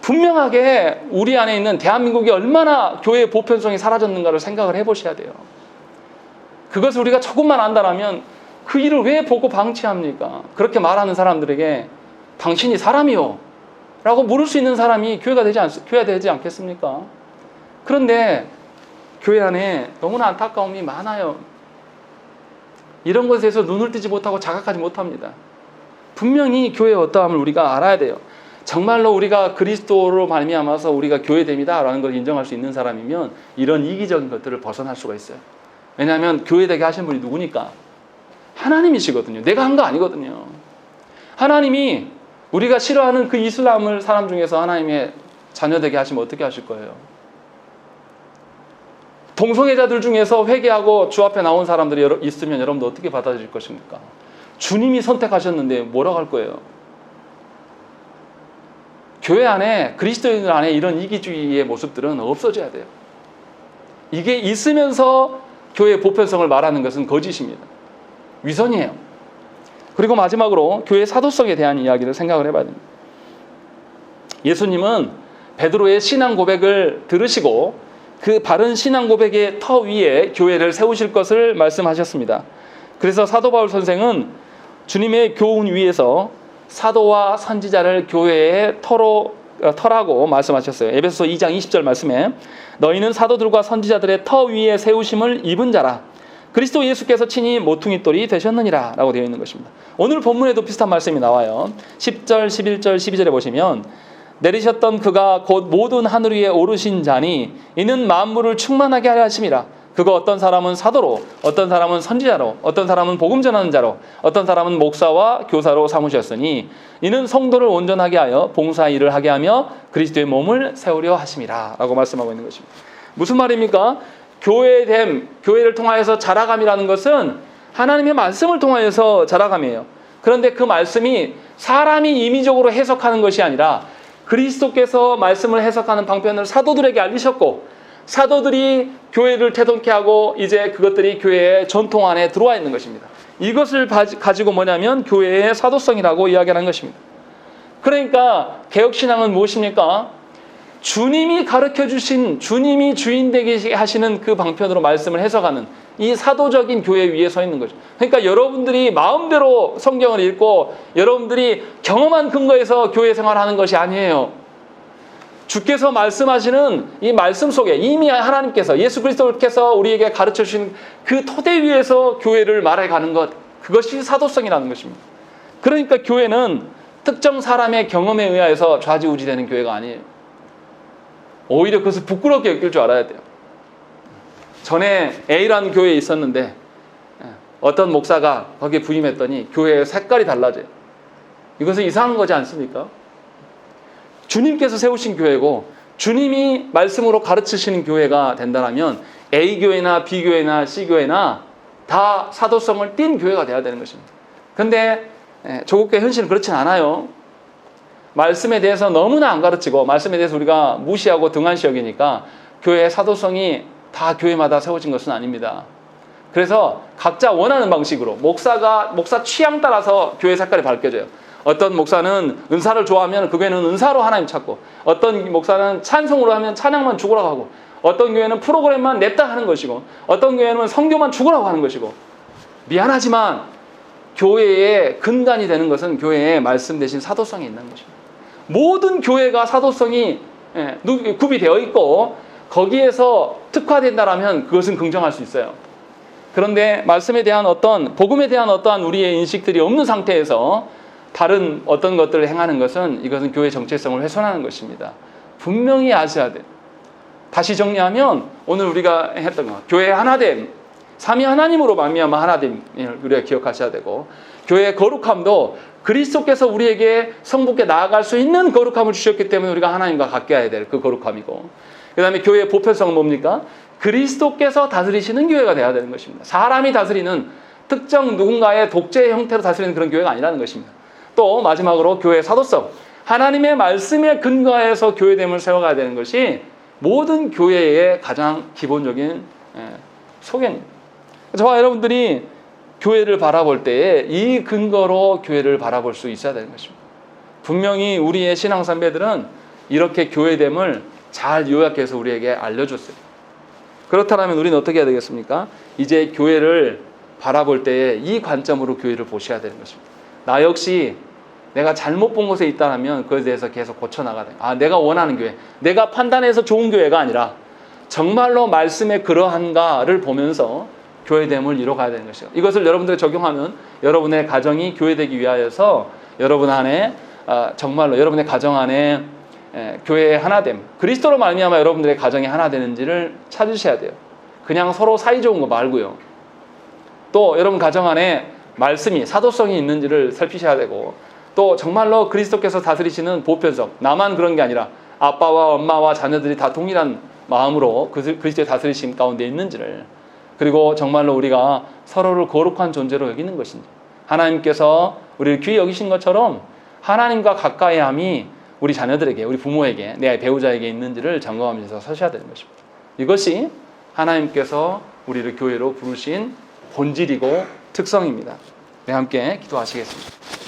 분명하게 우리 안에 있는 대한민국이 얼마나 교회의 보편성이 사라졌는가를 생각을 해보셔야 돼요. 그것을 우리가 조금만 안다라면 그 일을 왜 보고 방치합니까? 그렇게 말하는 사람들에게 당신이 사람이요? 라고 물을 수 있는 사람이 교회가 되지 않겠습니까? 그런데 교회 안에 너무나 안타까움이 많아요. 이런 것에 대해서 눈을 뜨지 못하고 자각하지 못합니다. 분명히 교회의 어떠함을 우리가 알아야 돼요. 정말로 우리가 그리스도로 말미암아서 우리가 교회됩니다 라는 걸 인정할 수 있는 사람이면 이런 이기적인 것들을 벗어날 수가 있어요. 왜냐하면 교회되게 하신 분이 누구니까? 하나님이시거든요. 내가 한 거 아니거든요. 하나님이 우리가 싫어하는 그 이슬람을 사람 중에서 하나님의 자녀되게 하시면 어떻게 하실 거예요? 동성애자들 중에서 회개하고 주 앞에 나온 사람들이 있으면 여러분도 어떻게 받아들일 것입니까? 주님이 선택하셨는데 뭐라고 할 거예요? 교회 안에, 그리스도인들 안에 이런 이기주의의 모습들은 없어져야 돼요. 이게 있으면서 교회의 보편성을 말하는 것은 거짓입니다. 위선이에요. 그리고 마지막으로 교회의 사도성에 대한 이야기를 생각을 해봐야 됩니다. 예수님은 베드로의 신앙 고백을 들으시고 그 바른 신앙 고백의 터 위에 교회를 세우실 것을 말씀하셨습니다. 그래서 사도 바울 선생은 주님의 교훈 위에서 사도와 선지자를 교회의 터라고 말씀하셨어요. 에베소서 2장 20절 말씀에 너희는 사도들과 선지자들의 터 위에 세우심을 입은 자라. 그리스도 예수께서 친히 모퉁이 돌이 되셨느니라 라고 되어 있는 것입니다. 오늘 본문에도 비슷한 말씀이 나와요. 10절, 11절, 12절에 보시면 내리셨던 그가 곧 모든 하늘 위에 오르신 자니 이는 만물을 충만하게 하려 하심이라. 그거 어떤 사람은 사도로, 어떤 사람은 선지자로, 어떤 사람은 복음 전하는 자로, 어떤 사람은 목사와 교사로 삼으셨으니 이는 성도를 온전하게 하여 봉사 일을 하게 하며 그리스도의 몸을 세우려 하심이라 라고 말씀하고 있는 것입니다. 무슨 말입니까? 교회됨, 교회를 통하여서 자라감이라는 것은 하나님의 말씀을 통하여서 자라감이에요. 그런데 그 말씀이 사람이 임의적으로 해석하는 것이 아니라 그리스도께서 말씀을 해석하는 방편을 사도들에게 알리셨고 사도들이 교회를 태동케 하고 이제 그것들이 교회의 전통 안에 들어와 있는 것입니다. 이것을 가지고 뭐냐면 교회의 사도성이라고 이야기하는 것입니다. 그러니까 개혁신앙은 무엇입니까? 주님이 가르쳐주신, 주님이 주인 되게 하시는 그 방편으로 말씀을 해석하는 이 사도적인 교회 위에 서 있는 거죠. 그러니까 여러분들이 마음대로 성경을 읽고 여러분들이 경험한 근거에서 교회 생활하는 것이 아니에요. 주께서 말씀하시는 이 말씀 속에 이미 하나님께서, 예수 그리스도께서 우리에게 가르쳐주신 그 토대 위에서 교회를 말해가는 것, 그것이 사도성이라는 것입니다. 그러니까 교회는 특정 사람의 경험에 의해서 좌지우지되는 교회가 아니에요. 오히려 그것을 부끄럽게 여길 줄 알아야 돼요. 전에 A라는 교회에 있었는데 어떤 목사가 거기에 부임했더니 교회의 색깔이 달라져요. 이것은 이상한 거지 않습니까? 주님께서 세우신 교회고 주님이 말씀으로 가르치시는 교회가 된다면 A 교회나 B 교회나 C 교회나 다 사도성을 띤 교회가 돼야 되는 것입니다. 그런데 조국교회 현실은 그렇진 않아요. 말씀에 대해서 너무나 안 가르치고 말씀에 대해서 우리가 무시하고 등한시 여기니까 교회의 사도성이 다 교회마다 세워진 것은 아닙니다. 그래서 각자 원하는 방식으로 목사 취향 따라서 교회 색깔이 바뀌어져요. 어떤 목사는 은사를 좋아하면 그 교회는 은사로 하나님 찾고, 어떤 목사는 찬송으로 하면 찬양만 죽으라고 하고, 어떤 교회는 프로그램만 냅다 하는 것이고, 어떤 교회는 성교만 죽으라고 하는 것이고, 미안하지만 교회의 근간이 되는 것은 교회의 말씀 대신 사도성이 있는 것입니다. 모든 교회가 사도성이 구비되어 있고 거기에서 특화된다라면 그것은 긍정할 수 있어요. 그런데 말씀에 대한 복음에 대한 어떠한 우리의 인식들이 없는 상태에서 다른 어떤 것들을 행하는 것은 이것은 교회의 정체성을 훼손하는 것입니다. 분명히 아셔야 돼요. 다시 정리하면 오늘 우리가 했던 것, 교회의 하나됨, 삼위 하나님으로 말미암아 하나됨을 우리가 기억하셔야 되고, 교회의 거룩함도 그리스도께서 우리에게 성부께 나아갈 수 있는 거룩함을 주셨기 때문에 우리가 하나님과 가까이 될 그 거룩함이고, 그 다음에 교회의 보편성은 뭡니까? 그리스도께서 다스리시는 교회가 되어야 되는 것입니다. 사람이 다스리는 특정 누군가의 독재 형태로 다스리는 그런 교회가 아니라는 것입니다. 또 마지막으로 교회의 사도성, 하나님의 말씀에 근거해서 교회됨을 세워가야 되는 것이 모든 교회의 가장 기본적인 소견입니다. 저와 여러분들이 교회를 바라볼 때에 이 근거로 교회를 바라볼 수 있어야 되는 것입니다. 분명히 우리의 신앙 선배들은 이렇게 교회됨을 잘 요약해서 우리에게 알려줬어요. 그렇다면 우리는 어떻게 해야 되겠습니까? 이제 교회를 바라볼 때에 이 관점으로 교회를 보셔야 되는 것입니다. 나 역시 내가 잘못 본 곳에 있다면 그것에 대해서 계속 고쳐나가야 돼요. 내가 원하는 교회, 내가 판단해서 좋은 교회가 아니라 정말로 말씀에 그러한가를 보면서 교회됨을 이뤄가야 되는 것이죠. 이것을 여러분들이 적용하면 여러분의 가정이 교회되기 위하여서 여러분 안에 정말로 여러분의 가정 안에 교회의 하나됨, 그리스도로 말미암아 여러분들의 가정이 하나 되는지를 찾으셔야 돼요. 그냥 서로 사이좋은 거 말고요. 또 여러분 가정 안에 말씀이 사도성이 있는지를 살피셔야 되고, 또 정말로 그리스도께서 다스리시는 보편성, 나만 그런 게 아니라 아빠와 엄마와 자녀들이 다 동일한 마음으로 그리스도의 다스리심 가운데 있는지를, 그리고 정말로 우리가 서로를 거룩한 존재로 여기는 것인지, 하나님께서 우리를 귀히 여기신 것처럼 하나님과 가까이함이 우리 자녀들에게, 우리 부모에게, 내 배우자에게 있는지를 점검하면서 서셔야 되는 것입니다. 이것이 하나님께서 우리를 교회로 부르신 본질이고 특성입니다. 네, 함께 기도하시겠습니다.